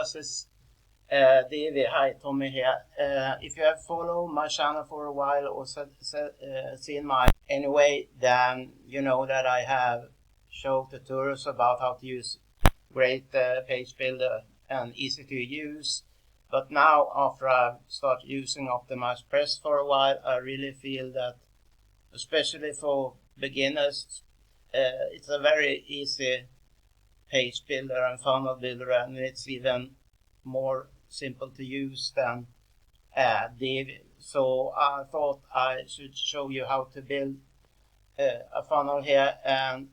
versus Divi. Hi, Tommy here. If you have followed my channel for a while or seen my anyway, then you know that I have shown tutorials about how to use great page builder and easy to use. But now, after I've started using OptimizePress for a while, I really feel that, especially for beginners, it's a very easy page builder and funnel builder, and it's even more simple to use than Divi. So I thought I should show you how to build a funnel here, and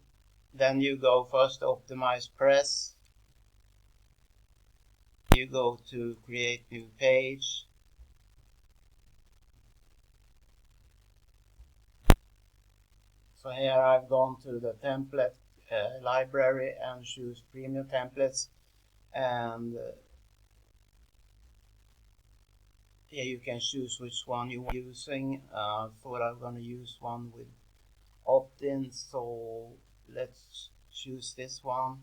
then you go first to OptimizePress. You go to create new page. So here I've gone to the template library and choose premium templates, and here you can choose which one you're using. I thought I'm going to use one with opt-in, so let's choose this one.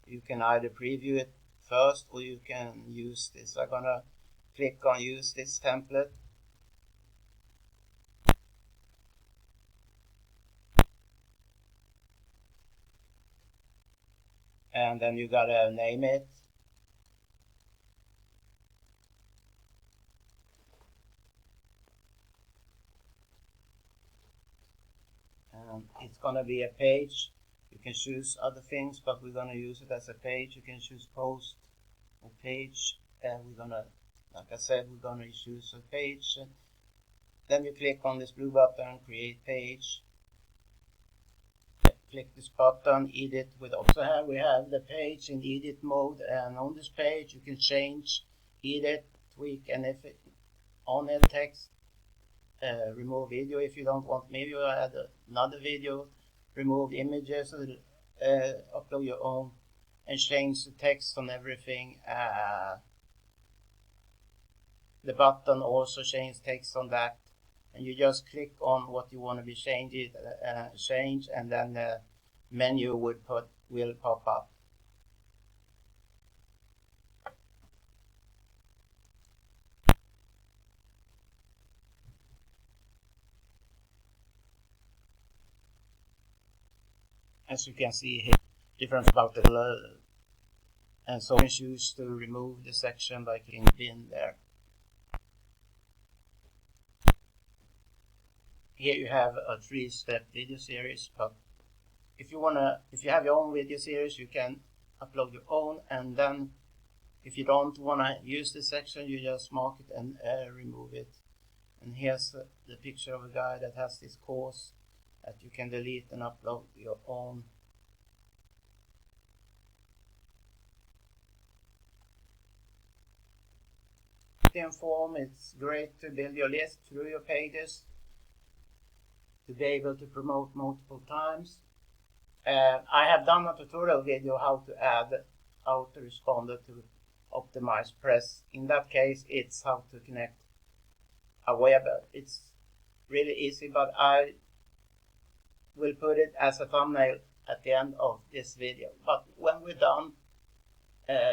You can either preview it first or you can use this. I'm going to click on use this template. And then you gotta name it. And it's gonna be a page. You can choose other things, but we're gonna use it as a page. You can choose post or page, and we're gonna, like I said, we're gonna choose a page. Then you click on this blue button, create page. Click this button, edit with also here we have the page in edit mode, and on this page you can change, edit, tweak, and if it on it text, remove video if you don't want. Maybe you add another video, remove images, upload your own, and change the text on everything. The button also change text on that. And you just click on what you want to be changed, and then the menu will pop up. As you can see here, different about the and so you can choose to remove the section by clicking bin there. Here you have a 3-step video series, but if you have your own video series, you can upload your own, and then if you don't want to use this section, you just mark it and remove it. And here's the picture of a guy that has this course that you can delete and upload your own. In form, it's great to build your list through your pages, to be able to promote multiple times. I have done a tutorial video how to add autoresponder to OptimizePress. In that case, it's how to connect a web. It's really easy, but I will put it as a thumbnail at the end of this video. But when we're done,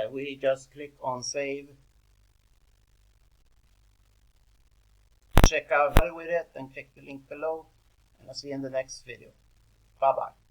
we just click on save. Check out with it and click the link below, and I'll see you in the next video. Bye bye.